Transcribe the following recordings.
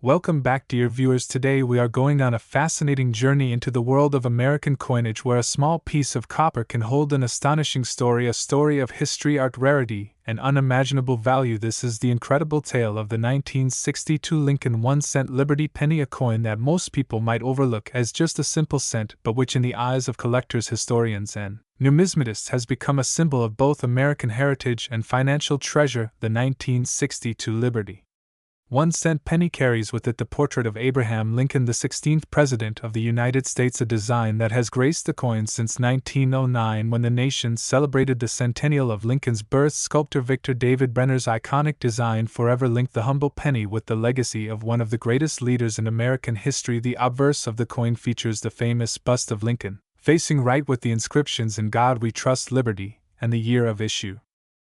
Welcome back, dear viewers. Today we are going on a fascinating journey into the world of American coinage, where a small piece of copper can hold an astonishing story, a story of history, art, rarity, and unimaginable value. This is the incredible tale of the 1962 Lincoln 1-cent Liberty penny, a coin that most people might overlook as just a simple cent, but which in the eyes of collectors, historians, and numismatists has become a symbol of both American heritage and financial treasure. The 1962 Liberty 1-cent penny carries with it the portrait of Abraham Lincoln, the 16th President of the United States, a design that has graced the coin since 1909, when the nation celebrated the centennial of Lincoln's birth. Sculptor Victor David Brenner's iconic design forever linked the humble penny with the legacy of one of the greatest leaders in American history. The obverse of the coin features the famous bust of Lincoln, facing right, with the inscriptions "In God We Trust, Liberty," and the year of issue,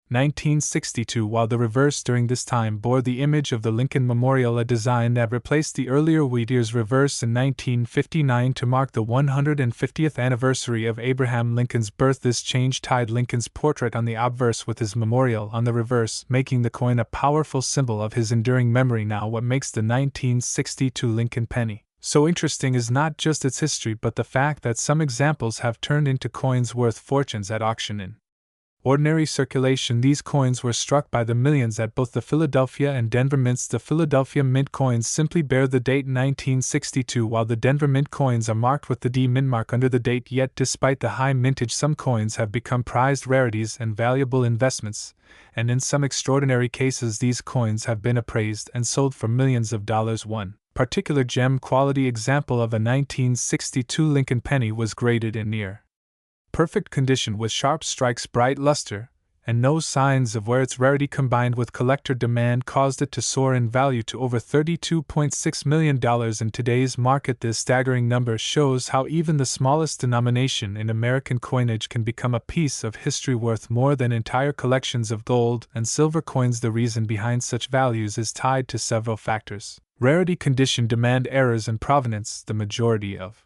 1962, while the reverse during this time bore the image of the Lincoln Memorial, a design that replaced the earlier Whittier's reverse in 1959 to mark the 150th anniversary of Abraham Lincoln's birth. This change tied Lincoln's portrait on the obverse with his memorial on the reverse, making the coin a powerful symbol of his enduring memory. Now, what makes the 1962 Lincoln penny so interesting is not just its history, but the fact that some examples have turned into coins worth fortunes at auction. In ordinary circulation, these coins were struck by the millions at both the Philadelphia and Denver mints. The Philadelphia mint coins simply bear the date 1962, while the Denver mint coins are marked with the D mint mark under the date. Yet, despite the high mintage, some coins have become prized rarities and valuable investments, and in some extraordinary cases these coins have been appraised and sold for millions of dollars. One particular gem quality example of a 1962 Lincoln penny was graded in near perfect condition with sharp strikes, bright luster, and no signs of wear. Its rarity combined with collector demand caused it to soar in value to over $32.6 million in today's market. This staggering number shows how even the smallest denomination in American coinage can become a piece of history worth more than entire collections of gold and silver coins. The reason behind such values is tied to several factors: rarity, condition, demand, errors, and provenance. The majority of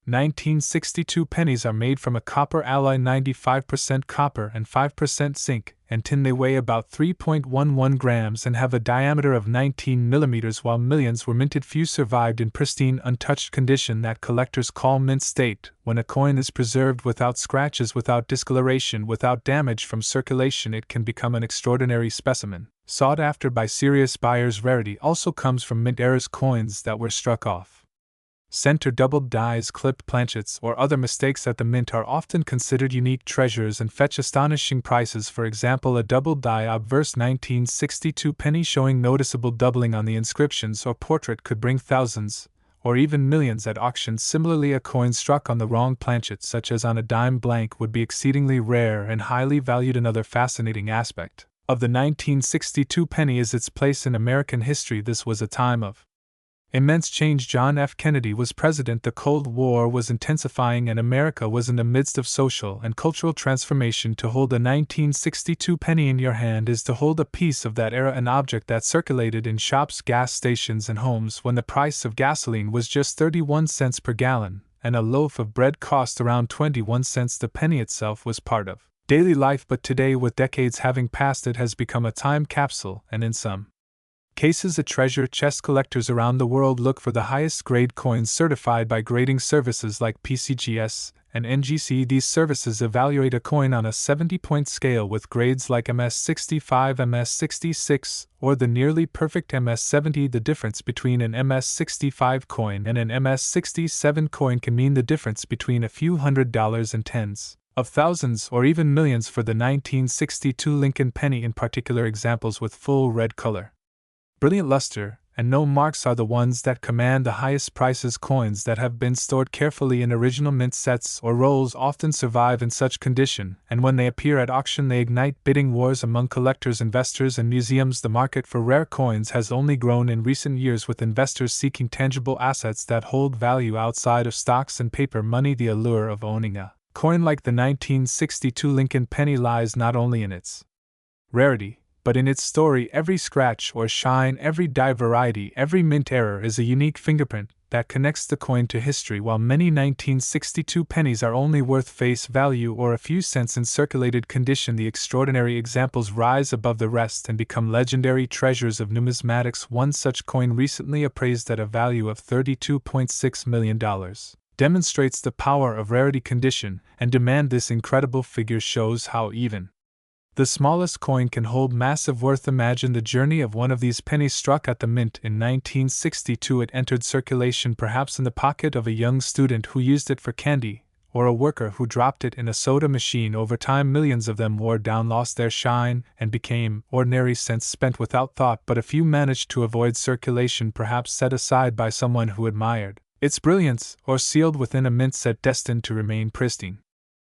1962 pennies are made from a copper alloy, 95% copper and 5% zinc, and tin. They weigh about 3.11 grams and have a diameter of 19 millimeters. While millions were minted, few survived in pristine, untouched condition that collectors call mint state. When a coin is preserved without scratches, without discoloration, without damage from circulation, it can become an extraordinary specimen, sought after by serious buyers. Rarity also comes from mint errors, coins that were struck off center, doubled dies, clipped planchets, or other mistakes at the mint are often considered unique treasures and fetch astonishing prices. For example, a doubled die obverse 1962 penny showing noticeable doubling on the inscriptions or portrait could bring thousands, or even millions at auction. Similarly, a coin struck on the wrong planchet, such as on a dime blank, would be exceedingly rare and highly valued. Another fascinating aspect of the 1962 penny is its place in American history. This was a time of immense change. John F. Kennedy was president, the Cold War was intensifying, and America was in the midst of social and cultural transformation. To hold a 1962 penny in your hand is to hold a piece of that era, an object that circulated in shops, gas stations, and homes when the price of gasoline was just 31 cents per gallon, and a loaf of bread cost around 21 cents. The penny itself was part of daily life, but today, with decades having passed, it has become a time capsule, and in some cases a treasure chest. Collectors around the world look for the highest grade coins certified by grading services like PCGS and NGC. These services evaluate a coin on a 70-point scale with grades like MS65, MS66, or the nearly perfect MS70. The difference between an MS65 coin and an MS67 coin can mean the difference between a few $100s and tens of thousands or even millions. For the 1962 Lincoln penny in particular, examples with full red color, brilliant luster, and no marks are the ones that command the highest prices. Coins that have been stored carefully in original mint sets or rolls often survive in such condition, and when they appear at auction they ignite bidding wars among collectors, investors, and museums. The market for rare coins has only grown in recent years, with investors seeking tangible assets that hold value outside of stocks and paper money. The allure of owning a coin like the 1962 Lincoln penny lies not only in its rarity, but in its story. Every scratch or shine, every die variety, every mint error is a unique fingerprint that connects the coin to history. While many 1962 pennies are only worth face value or a few cents in circulated condition, the extraordinary examples rise above the rest and become legendary treasures of numismatics. One such coin, recently appraised at a value of $32.6 million, demonstrates the power of rarity condition and demand. This incredible figure shows how even the smallest coin can hold massive worth. Imagine the journey of one of these pennies struck at the mint in 1962. It entered circulation perhaps in the pocket of a young student who used it for candy, or a worker who dropped it in a soda machine. Over time, millions of them wore down, lost their shine, and became ordinary cents spent without thought. But a few managed to avoid circulation, perhaps set aside by someone who admired its brilliance, or sealed within a mint set destined to remain pristine.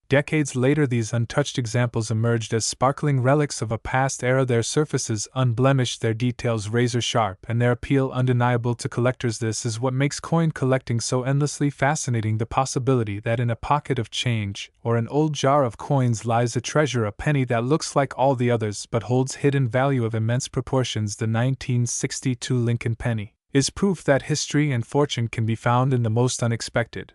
Decades later, these untouched examples emerged as sparkling relics of a past era, their surfaces unblemished, their details razor sharp, and their appeal undeniable to collectors. This is what makes coin collecting so endlessly fascinating: the possibility that in a pocket of change, or an old jar of coins, lies a treasure, a penny that looks like all the others but holds hidden value of immense proportions. The 1962 Lincoln penny is proof that history and fortune can be found in the most unexpected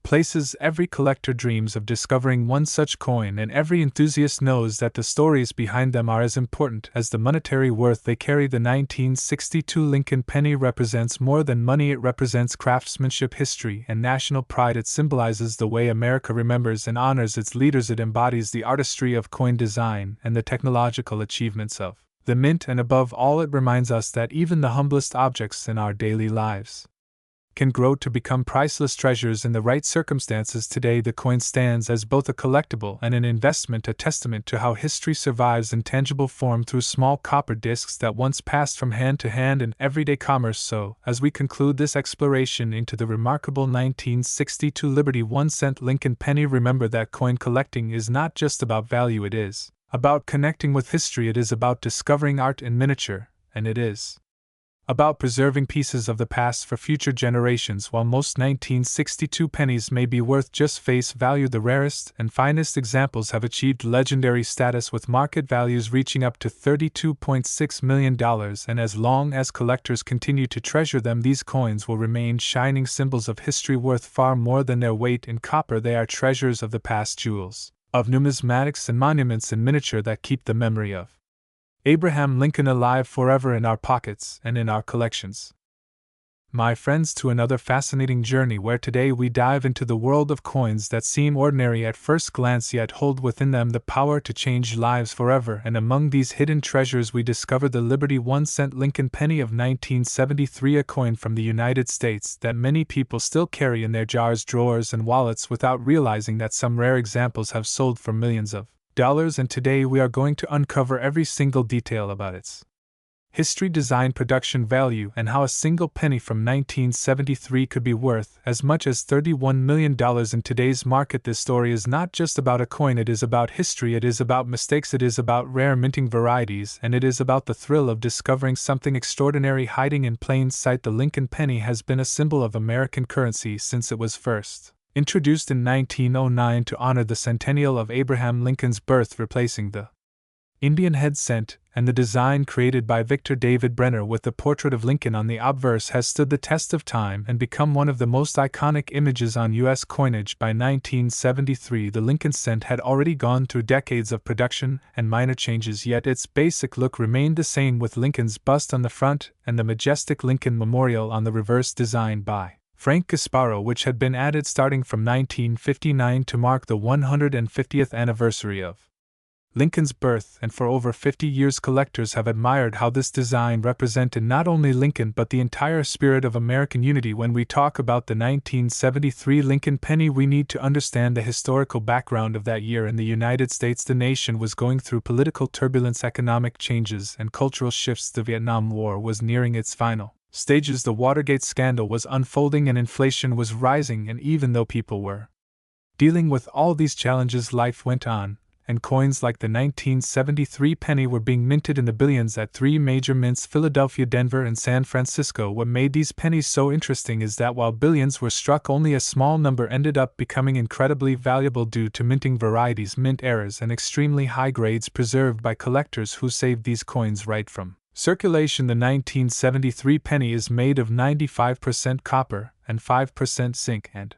places. Every collector dreams of discovering one such coin, and every enthusiast knows that the stories behind them are as important as the monetary worth they carry. The 1962 Lincoln penny represents more than money. It represents craftsmanship, history, and national pride. It symbolizes the way America remembers and honors its leaders. It embodies the artistry of coin design and the technological achievements of the mint, and above all, it reminds us that even the humblest objects in our daily lives can grow to become priceless treasures in the right circumstances. Today, the coin stands as both a collectible and an investment, a testament to how history survives in tangible form through small copper discs that once passed from hand to hand in everyday commerce. So, as we conclude this exploration into the remarkable 1962 Liberty 1-cent Lincoln penny, remember that coin collecting is not just about value, it is about connecting with history, it is about discovering art in miniature, and it is about preserving pieces of the past for future generations. While most 1962 pennies may be worth just face value, the rarest and finest examples have achieved legendary status, with market values reaching up to $32.6 million, and as long as collectors continue to treasure them, these coins will remain shining symbols of history, worth far more than their weight in copper. They are treasures of the past, jewels of numismatics and monuments in miniature that keep the memory of Abraham Lincoln alive forever in our pockets and in our collections. My friends, to another fascinating journey where today we dive into the world of coins that seem ordinary at first glance yet hold within them the power to change lives forever. And among these hidden treasures we discover the Liberty 1-cent Lincoln penny of 1973, a coin from the United States that many people still carry in their jars, drawers, and wallets without realizing that some rare examples have sold for millions of dollars. And today we are going to uncover every single detail about its history, design, production value, and how a single penny from 1973 could be worth as much as $31 million in today's market. This story is not just about a coin, it is about history, it is about mistakes, it is about rare minting varieties, and it is about the thrill of discovering something extraordinary hiding in plain sight. The Lincoln penny has been a symbol of American currency since it was first introduced in 1909 to honor the centennial of Abraham Lincoln's birth, replacing the Indian head cent, and the design created by Victor David Brenner with the portrait of Lincoln on the obverse has stood the test of time and become one of the most iconic images on U.S. coinage. By 1973, the Lincoln cent had already gone through decades of production and minor changes, yet its basic look remained the same, with Lincoln's bust on the front and the majestic Lincoln Memorial on the reverse, designed by Frank Gasparo, which had been added starting from 1959 to mark the 150th anniversary of Lincoln's birth. And for over 50 years collectors have admired how this design represented not only Lincoln but the entire spirit of American unity. When we talk about the 1973 Lincoln penny, we need to understand the historical background of that year in the United States. The nation was going through political turbulence, economic changes, and cultural shifts. The Vietnam War was nearing its final stages, the Watergate scandal was unfolding, and inflation was rising. And even though people were dealing with all these challenges, life went on, and coins like the 1973 penny were being minted in the billions at three major mints: Philadelphia, Denver, and San Francisco. What made these pennies so interesting is that while billions were struck, only a small number ended up becoming incredibly valuable due to minting varieties, mint errors, and extremely high grades preserved by collectors who saved these coins right from Circulation: the 1973 penny is made of 95% copper and 5% zinc, and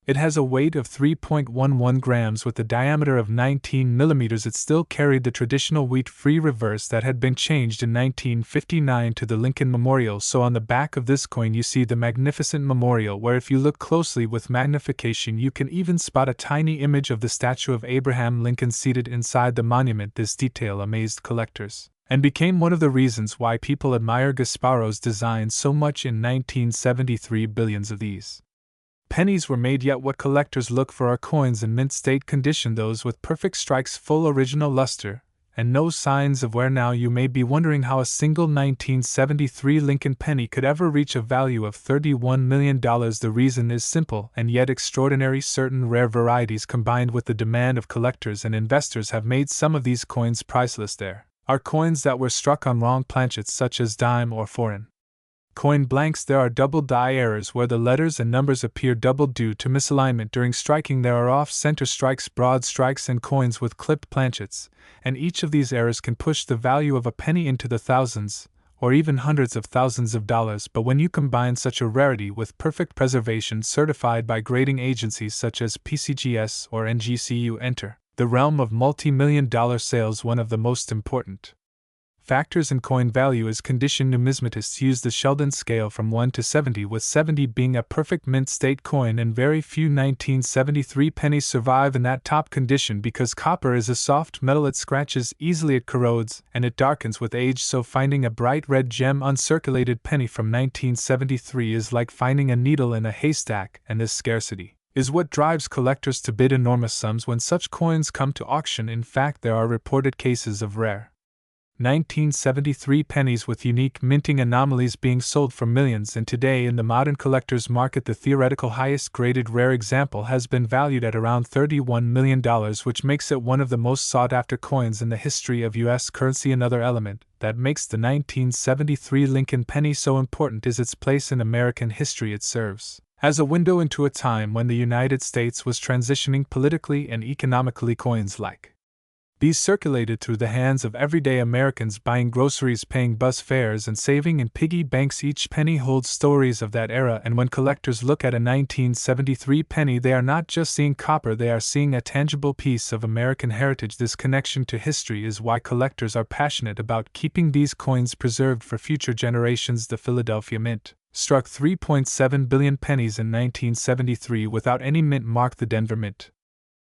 it has a weight of 3.11 grams with a diameter of 19 millimeters. It still carried the traditional wheat-free reverse that had been changed in 1959 to the Lincoln Memorial. So on the back of this coin you see the magnificent memorial, where if you look closely with magnification you can even spot a tiny image of the statue of Abraham Lincoln seated inside the monument. This detail amazed collectors, and became one of the reasons why people admire Gasparo's design so much. In 1973, billions of these pennies were made, yet what collectors look for are coins in mint state condition, those with perfect strikes, full original luster, and no signs of wear. Now you may be wondering how a single 1973 Lincoln penny could ever reach a value of $31 million. The reason is simple and yet extraordinary. Certain rare varieties combined with the demand of collectors and investors have made some of these coins priceless. There are coins that were struck on wrong planchets, such as dime or foreign coin blanks. There are double die errors where the letters and numbers appear doubled due to misalignment during striking. There are off-center strikes, broad strikes, and coins with clipped planchets, and each of these errors can push the value of a penny into the thousands, or even hundreds of thousands of dollars. But when you combine such a rarity with perfect preservation certified by grading agencies such as PCGS or NGC, you enter the realm of multi-million-dollar sales. One of the most important factors in coin value is condition. Numismatists use the Sheldon scale from 1 to 70, with 70 being a perfect mint state coin, and very few 1973 pennies survive in that top condition because copper is a soft metal. It scratches easily, it corrodes, and it darkens with age, so finding a bright red gem uncirculated penny from 1973 is like finding a needle in a haystack, and this scarcity is what drives collectors to bid enormous sums when such coins come to auction. In fact, there are reported cases of rare 1973 pennies with unique minting anomalies being sold for millions, and today in the modern collector's market the theoretical highest graded rare example has been valued at around $31 million, which makes it one of the most sought after coins in the history of U.S. currency. Another element that makes the 1973 Lincoln penny so important is its place in American history. It serves as a window into a time when the United States was transitioning politically and economically. Coins like these circulated through the hands of everyday Americans, buying groceries, paying bus fares, and saving in piggy banks. Each penny holds stories of that era, and when collectors look at a 1973 penny, they are not just seeing copper, they are seeing a tangible piece of American heritage. This connection to history is why collectors are passionate about keeping these coins preserved for future generations. The Philadelphia Mint struck 3.7 billion pennies in 1973 without any mint mark. The Denver Mint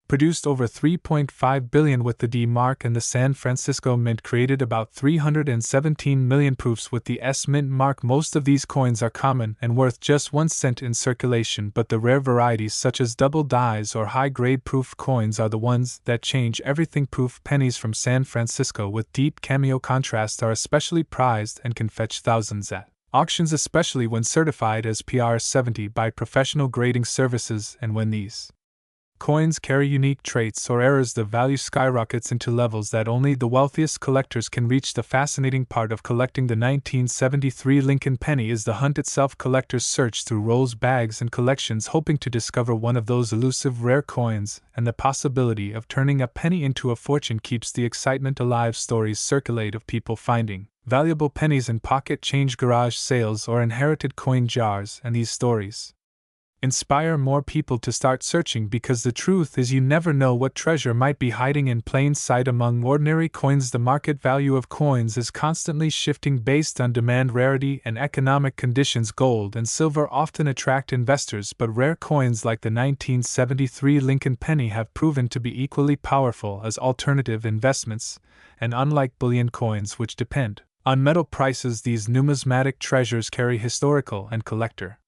produced over 3.5 billion with the D mark, and the San Francisco Mint created about 317 million proofs with the S Mint mark. Most of these coins are common and worth just 1 cent in circulation, but the rare varieties such as double dies or high-grade proof coins are the ones that change everything. Proof pennies from San Francisco with deep cameo contrast are especially prized and can fetch thousands at auctions, especially when certified as PR 70 by professional grading services. And when these coins carry unique traits or errors, the value skyrockets into levels that only the wealthiest collectors can reach. The fascinating part of collecting the 1973 Lincoln penny is the hunt itself. Collectors search through rolls, bags, and collections hoping to discover one of those elusive rare coins, and the possibility of turning a penny into a fortune keeps the excitement alive. Stories circulate of people finding valuable pennies in pocket change, garage sales, or inherited coin jars, and these stories inspire more people to start searching, because the truth is you never know what treasure might be hiding in plain sight among ordinary coins. The market value of coins is constantly shifting based on demand, rarity, and economic conditions. Gold and silver often attract investors, but rare coins like the 1973 Lincoln penny have proven to be equally powerful as alternative investments, and unlike bullion coins, which depend on metal prices, these numismatic treasures carry historical and collector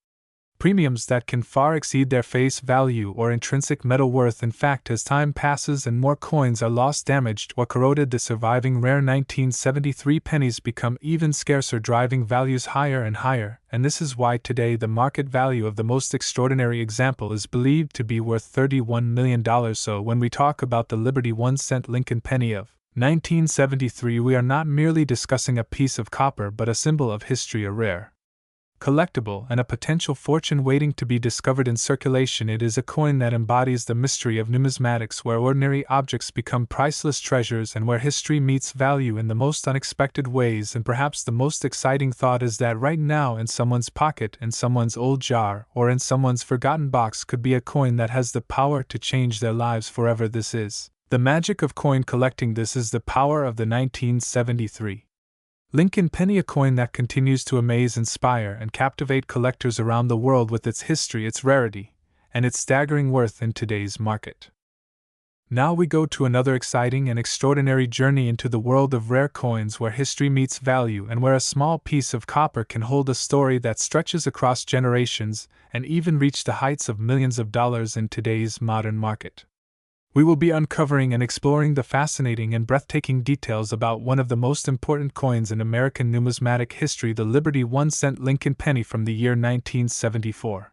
premiums that can far exceed their face value or intrinsic metal worth. In fact, as time passes and more coins are lost, damaged, or corroded, the surviving rare 1973 pennies become even scarcer, driving values higher and higher, and this is why today the market value of the most extraordinary example is believed to be worth $31 million. So when we talk about the Liberty 1-cent Lincoln penny of 1973, we are not merely discussing a piece of copper but a symbol of history, a rare collectible, and a potential fortune waiting to be discovered in circulation. It is a coin that embodies the mystery of numismatics, where ordinary objects become priceless treasures and where history meets value in the most unexpected ways. And perhaps the most exciting thought is that right now, in someone's pocket, in someone's old jar, or in someone's forgotten box, could be a coin that has the power to change their lives forever. This is the magic of coin collecting. This is the power of the 1973 Lincoln penny, a coin that continues to amaze, inspire, and captivate collectors around the world with its history, its rarity, and its staggering worth in today's market. Now we go to another exciting and extraordinary journey into the world of rare coins, where history meets value and where a small piece of copper can hold a story that stretches across generations and even reach the heights of millions of dollars in today's modern market. We will be uncovering and exploring the fascinating and breathtaking details about one of the most important coins in American numismatic history, the Liberty 1-cent Lincoln penny from the year 1974.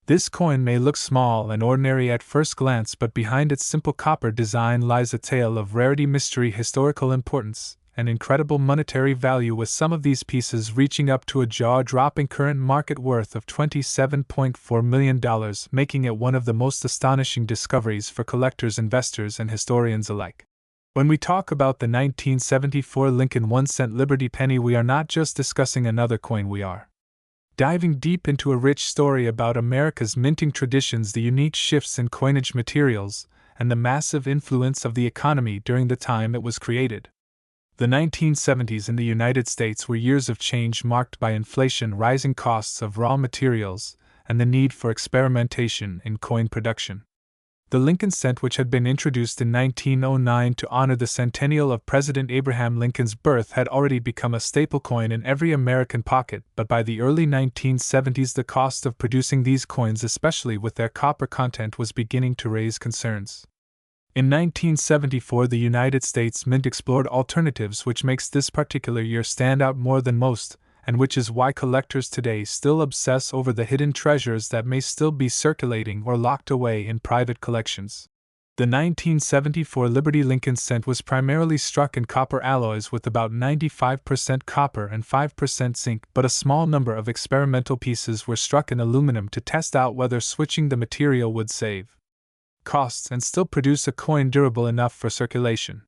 This coin may look small and ordinary at first glance, but behind its simple copper design lies a tale of rarity, mystery, historical importance, and incredible monetary value, with some of these pieces reaching up to a jaw-dropping current market worth of $27.4 million, making it one of the most astonishing discoveries for collectors, investors, and historians alike. When we talk about the 1974 Lincoln 1-cent Liberty penny, we are not just discussing another coin, we are diving deep into a rich story about America's minting traditions, the unique shifts in coinage materials, and the massive influence of the economy during the time it was created. The 1970s in the United States were years of change, marked by inflation, rising costs of raw materials, and the need for experimentation in coin production. The Lincoln cent, which had been introduced in 1909 to honor the centennial of President Abraham Lincoln's birth, had already become a staple coin in every American pocket, but by the early 1970s the cost of producing these coins, especially with their copper content, was beginning to raise concerns. In 1974, the United States Mint explored alternatives, which makes this particular year stand out more than most, and which is why collectors today still obsess over the hidden treasures that may still be circulating or locked away in private collections. The 1974 Liberty Lincoln cent was primarily struck in copper alloys with about 95% copper and 5% zinc, but a small number of experimental pieces were struck in aluminum to test out whether switching the material would save costs and still produce a coin durable enough for circulation.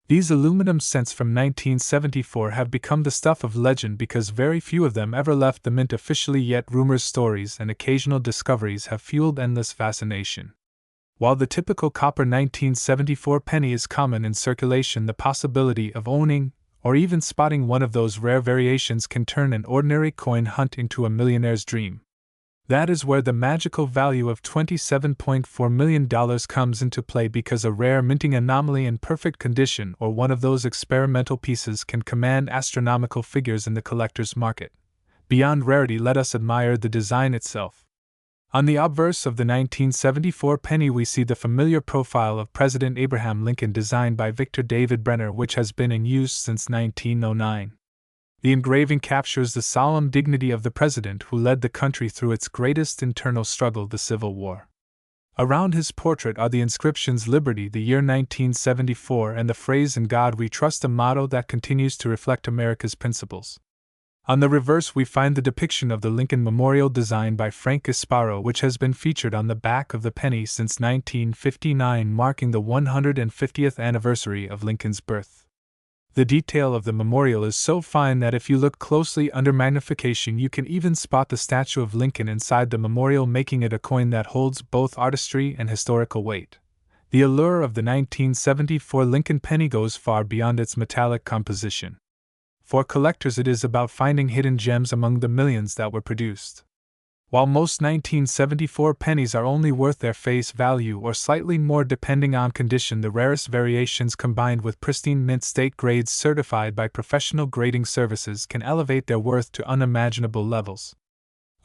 These aluminum cents from 1974 have become the stuff of legend because very few of them ever left the mint officially, yet rumors, stories, and occasional discoveries have fueled endless fascination. While the typical copper 1974 penny is common in circulation, the possibility of owning or even spotting one of those rare variations can turn an ordinary coin hunt into a millionaire's dream. That is where the magical value of $27.4 million comes into play, because a rare minting anomaly in perfect condition or one of those experimental pieces can command astronomical figures in the collector's market. Beyond rarity, let us admire the design itself. On the obverse of the 1974 penny we see the familiar profile of President Abraham Lincoln, designed by Victor David Brenner, which has been in use since 1909. The engraving captures the solemn dignity of the president who led the country through its greatest internal struggle, the Civil War. Around his portrait are the inscriptions Liberty, the year 1974, and the phrase "In God We Trust," a motto that continues to reflect America's principles. On the reverse we find the depiction of the Lincoln Memorial designed by Frank Gasparo, which has been featured on the back of the penny since 1959, marking the 150th anniversary of Lincoln's birth. The detail of the memorial is so fine that if you look closely under magnification you can even spot the statue of Lincoln inside the memorial, making it a coin that holds both artistry and historical weight. The allure of the 1974 Lincoln penny goes far beyond its metallic composition. For collectors, it is about finding hidden gems among the millions that were produced. While most 1974 pennies are only worth their face value or slightly more depending on condition, the rarest variations combined with pristine mint state grades certified by professional grading services can elevate their worth to unimaginable levels.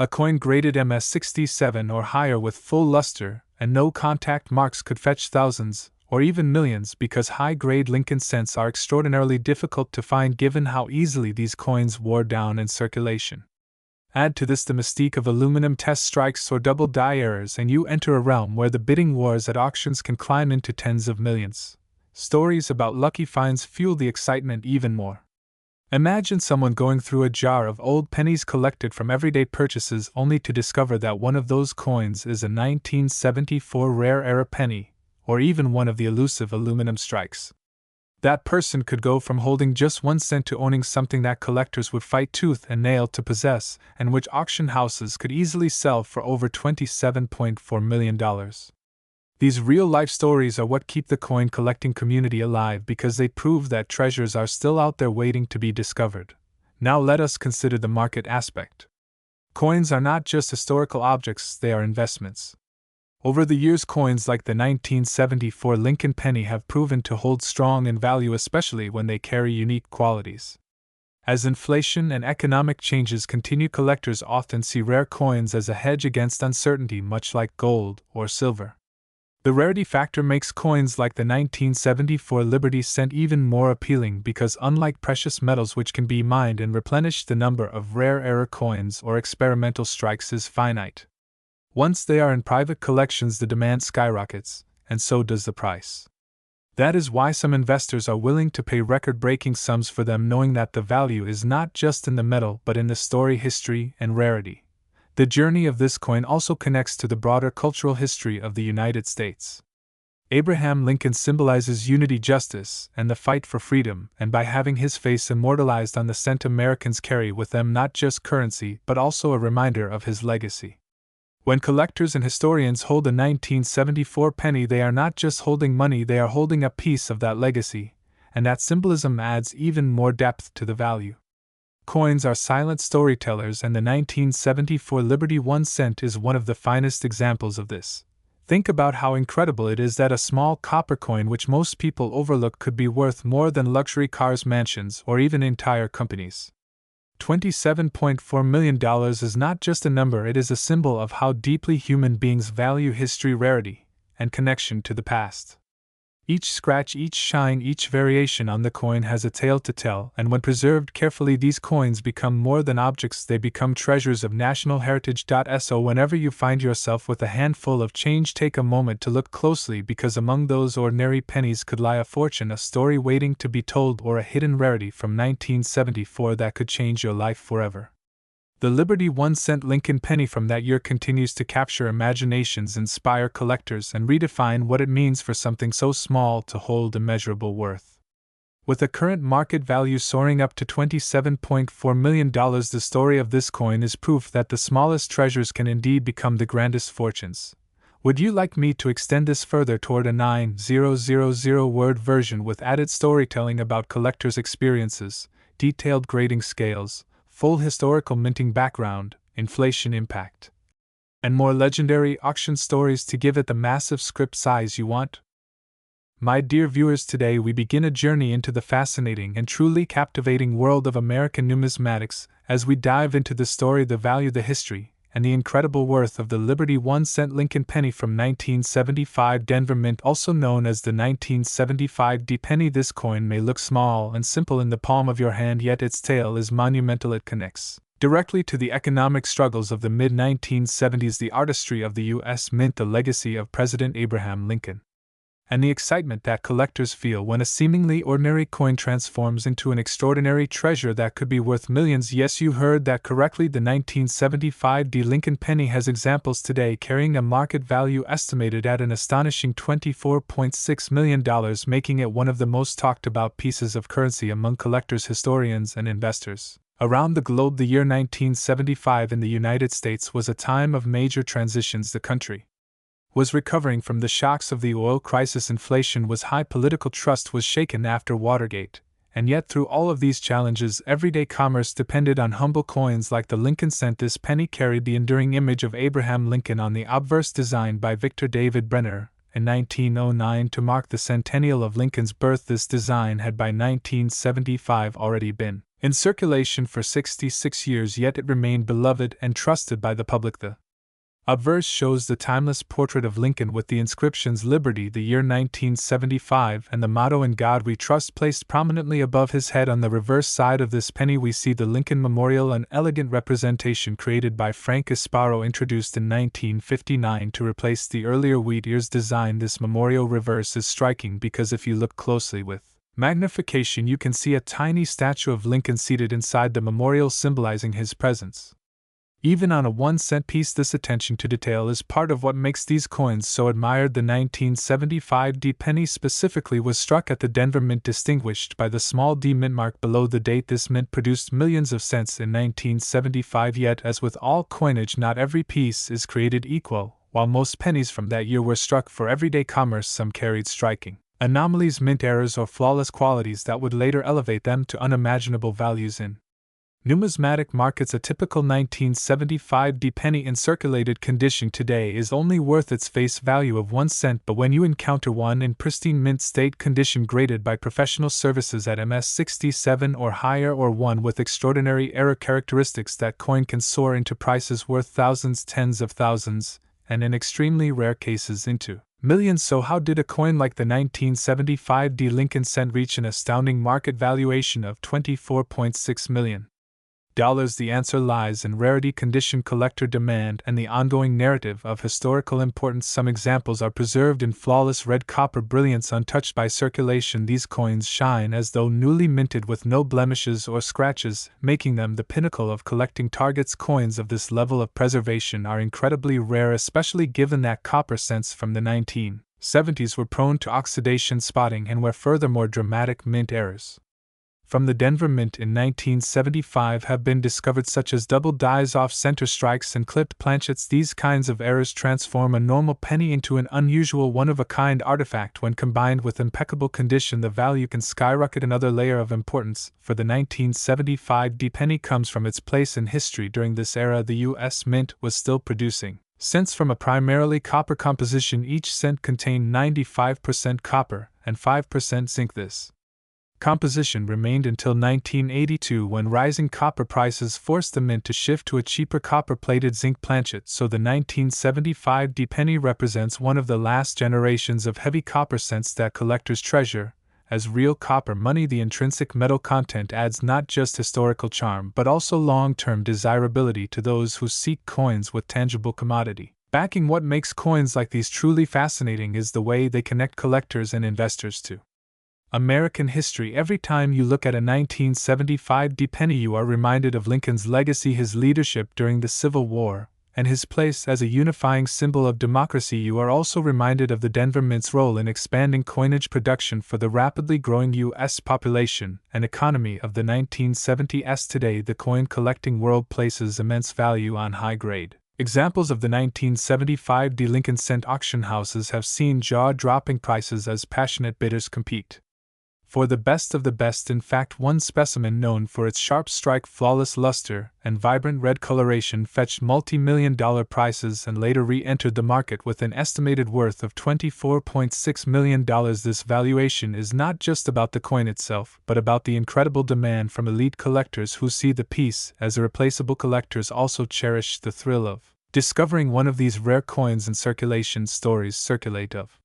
A coin graded MS67 or higher with full luster and no contact marks could fetch thousands or even millions, because high-grade Lincoln cents are extraordinarily difficult to find given how easily these coins wore down in circulation. Add to this the mystique of aluminum test strikes or double die errors, and you enter a realm where the bidding wars at auctions can climb into tens of millions. Stories about lucky finds fuel the excitement even more. Imagine someone going through a jar of old pennies collected from everyday purchases only to discover that one of those coins is a 1974 rare era penny, or even one of the elusive aluminum strikes. That person could go from holding just 1 cent to owning something that collectors would fight tooth and nail to possess, and which auction houses could easily sell for over $27.4 million. These real-life stories are what keep the coin collecting community alive because they prove that treasures are still out there waiting to be discovered. Now let us consider the market aspect. Coins are not just historical objects, they are investments. Over the years, coins like the 1974 Lincoln penny have proven to hold strong in value, especially when they carry unique qualities. As inflation and economic changes continue, collectors often see rare coins as a hedge against uncertainty, much like gold or silver. The rarity factor makes coins like the 1974 Liberty Cent even more appealing because, unlike precious metals which can be mined and replenished, the number of rare era coins or experimental strikes is finite. Once they are in private collections, the demand skyrockets, and so does the price. That is why some investors are willing to pay record-breaking sums for them, knowing that the value is not just in the metal but in the story, history, and rarity. The journey of this coin also connects to the broader cultural history of the United States. Abraham Lincoln symbolizes unity, justice, and the fight for freedom, and by having his face immortalized on the cent, Americans carry with them not just currency but also a reminder of his legacy. When collectors and historians hold a 1974 penny, they are not just holding money, they are holding a piece of that legacy, and that symbolism adds even more depth to the value. Coins are silent storytellers, and the 1974 Liberty 1 cent is one of the finest examples of this. Think about how incredible it is that a small copper coin which most people overlook could be worth more than luxury cars, mansions, or even entire companies. $27.4 million is not just a number, it is a symbol of how deeply human beings value history, rarity, and connection to the past. Each scratch, each shine, each variation on the coin has a tale to tell, and when preserved carefully, these coins become more than objects, they become treasures of national heritage. So whenever you find yourself with a handful of change, take a moment to look closely, because among those ordinary pennies could lie a fortune, a story waiting to be told, or a hidden rarity from 1974 that could change your life forever. The Liberty 1 cent Lincoln penny from that year continues to capture imaginations, inspire collectors, and redefine what it means for something so small to hold immeasurable worth. With the current market value soaring up to $27.4 million, the story of this coin is proof that the smallest treasures can indeed become the grandest fortunes. Would you like me to extend this further toward a 9,000-word version with added storytelling about collectors' experiences, detailed grading scales, full historical minting background, inflation impact, and more legendary auction stories to give it the massive script size you want? My dear viewers, today we begin a journey into the fascinating and truly captivating world of American numismatics as we dive into the story, the value, the history, and the incredible worth of the Liberty 1 cent Lincoln penny from 1975 Denver Mint, also known as the 1975 D penny. This coin may look small and simple in the palm of your hand, yet its tale is monumental. It connects directly to the economic struggles of the mid-1970s, the artistry of the U.S. Mint, the legacy of President Abraham Lincoln, and the excitement that collectors feel when a seemingly ordinary coin transforms into an extraordinary treasure that could be worth millions. Yes, you heard that correctly. The 1975 D Lincoln penny has examples today carrying a market value estimated at an astonishing $24.6 million, making it one of the most talked about pieces of currency among collectors, historians, and investors. Around the globe, the year 1975 in the United States was a time of major transitions. The country was recovering from the shocks of the oil crisis, inflation was high, political trust was shaken after Watergate, and yet through all of these challenges, everyday commerce depended on humble coins like the Lincoln cent. This penny carried the enduring image of Abraham Lincoln on the obverse, designed by Victor David Brenner in 1909 to mark the centennial of Lincoln's birth. This design had by 1975 already been in circulation for 66 years, yet it remained beloved and trusted by the public. The obverse shows the timeless portrait of Lincoln with the inscriptions Liberty, the year 1975, and the motto In God We Trust placed prominently above his head. On the reverse side of this penny we see the Lincoln Memorial, an elegant representation created by Frank Asparo, introduced in 1959 to replace the earlier wheat ears design. This memorial reverse is striking because if you look closely with Magnification, you can see a tiny statue of Lincoln seated inside the memorial symbolizing his presence. Even on a 1-cent piece, this attention to detail is part of what makes these coins so admired. The 1975 D penny specifically was struck at the Denver Mint, distinguished by the small D mint mark below the date. This mint produced millions of cents in 1975, yet as with all coinage, not every piece is created equal. While most pennies from that year were struck for everyday commerce, some carried striking anomalies, mint errors, or flawless qualities that would later elevate them to unimaginable values in numismatic markets. A typical 1975 D penny in circulated condition today is only worth its face value of 1 cent, but when you encounter one in pristine mint state condition graded by professional services at MS67 or higher, or one with extraordinary error characteristics, that coin can soar into prices worth thousands, tens of thousands, and in extremely rare cases into millions. So how did a coin like the 1975 D Lincoln cent reach an astounding market valuation of $24.6 million? The answer lies in rarity, condition, collector demand, and the ongoing narrative of historical importance. Some examples are preserved in flawless red copper brilliance, untouched by circulation. These coins shine as though newly minted, with no blemishes or scratches, making them the pinnacle of collecting targets. Coins of this level of preservation are incredibly rare, especially given that copper cents from the 1970s were prone to oxidation, spotting, and were furthermore dramatic mint errors from the Denver Mint in 1975 have been discovered, such as double dies, off-center strikes, and clipped planchets. These kinds of errors transform a normal penny into an unusual, one-of-a-kind artifact. When combined with impeccable condition, the value can skyrocket. Another layer of importance for the 1975 D penny comes from its place in history. During this era, the U.S. Mint was still producing cents from a primarily copper composition. Each cent contained 95% copper and 5% zinc. This composition remained until 1982, when rising copper prices forced the mint to shift to a cheaper copper-plated zinc planchet. So the 1975 D penny represents one of the last generations of heavy copper cents that collectors treasure as real copper money. The intrinsic metal content adds not just historical charm but also long-term desirability to those who seek coins with tangible commodity backing. What makes coins like these truly fascinating is the way they connect collectors and investors to American history. Every time you look at a 1975 D penny, you are reminded of Lincoln's legacy, his leadership during the Civil War, and his place as a unifying symbol of democracy. You are also reminded of the Denver Mint's role in expanding coinage production for the rapidly growing U.S. population and economy of the 1970s. Today, the coin collecting world places immense value on high-grade examples of the 1975 D Lincoln cent. Auction houses have seen jaw-dropping prices as passionate bidders compete for the best of the best. In fact, one specimen, known for its sharp strike, flawless luster, and vibrant red coloration, fetched multi-million-dollar prices and later re-entered the market with an estimated worth of $24.6 million. This valuation is not just about the coin itself, but about the incredible demand from elite collectors who see the piece as irreplaceable. Collectors also cherish the thrill of discovering one of these rare coins in circulation. Stories circulate of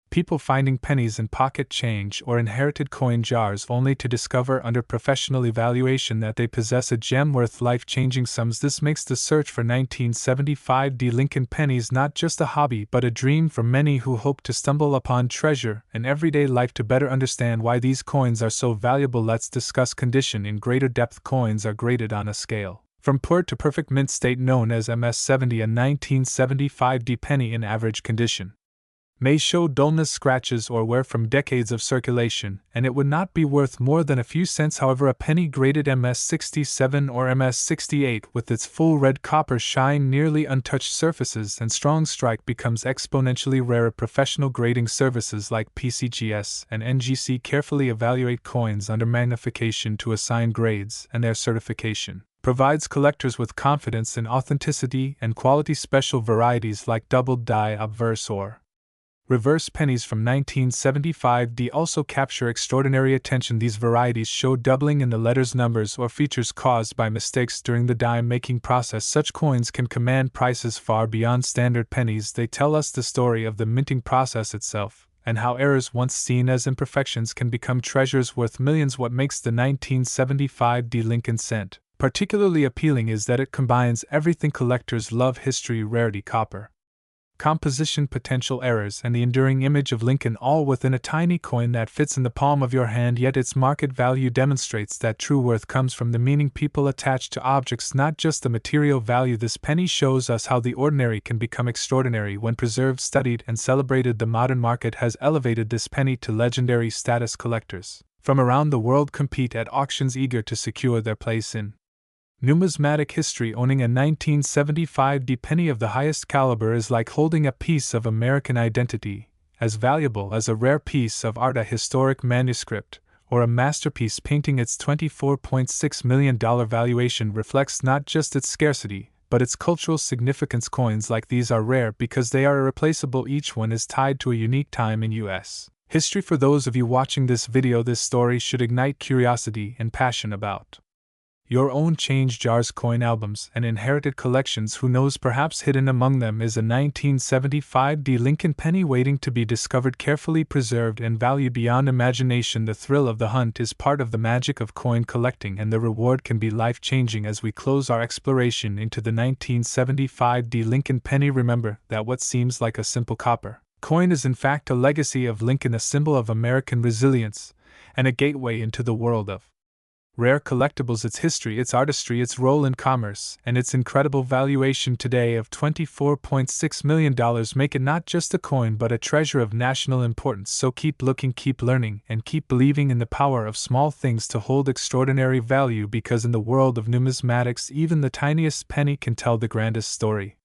people finding pennies in pocket change or inherited coin jars, only to discover under professional evaluation that they possess a gem worth life-changing sums. This makes the search for 1975 D Lincoln pennies not just a hobby but a dream for many who hope to stumble upon treasure in everyday life. To better understand why these coins are so valuable, let's discuss condition in greater depth. Coins are graded on a scale from poor to perfect mint state known as MS70. A 1975 D penny in average condition may show dullness, scratches, or wear from decades of circulation, and it would not be worth more than a few cents. However, a penny graded MS67 or MS68 with its full red copper shine, nearly untouched surfaces, and strong strike becomes exponentially rarer. Professional grading services like PCGS and NGC carefully evaluate coins under magnification to assign grades, and their certification provides collectors with confidence in authenticity and quality. Special varieties like double die, obverse, or reverse pennies from 1975 D also capture extraordinary attention. These varieties show doubling in the letters, numbers, or features caused by mistakes during the die-making process. Such coins can command prices far beyond standard pennies. They tell us the story of the minting process itself, and how errors once seen as imperfections can become treasures worth millions. What makes the 1975 D Lincoln cent particularly appealing is that it combines everything collectors love: history, rarity, copper, composition potential errors, and the enduring image of Lincoln, all within a tiny coin that fits in the palm of your hand, yet its market value demonstrates that true worth comes from the meaning people attach to objects, not just the material value. This penny shows us how the ordinary can become extraordinary when preserved, studied, and celebrated. The modern market has elevated this penny to legendary status. Collectors from around the world compete at auctions, eager to secure their place in numismatic history. Owning a 1975 penny of the highest caliber is like holding a piece of American identity, as valuable as a rare piece of art, a historic manuscript, or a masterpiece painting. Its $24.6 million valuation reflects not just its scarcity, but its cultural significance. Coins like these are rare because they are irreplaceable. Each one is tied to a unique time in U.S. history. For those of you watching this video, this story should ignite curiosity and passion about your own change jars, coin albums, and inherited collections. Who knows, perhaps hidden among them is a 1975 Lincoln penny waiting to be discovered, carefully preserved and valued beyond imagination. The thrill of the hunt is part of the magic of coin collecting, and the reward can be life-changing. As we close our exploration into the 1975 Lincoln penny, remember that what seems like a simple copper coin is in fact a legacy of Lincoln, a symbol of American resilience, and a gateway into the world of rare collectibles. Its history, its artistry, its role in commerce, and its incredible valuation today of $24.6 million make it not just a coin but a treasure of national importance. So keep looking, keep learning, and keep believing in the power of small things to hold extraordinary value, because in the world of numismatics, even the tiniest penny can tell the grandest story.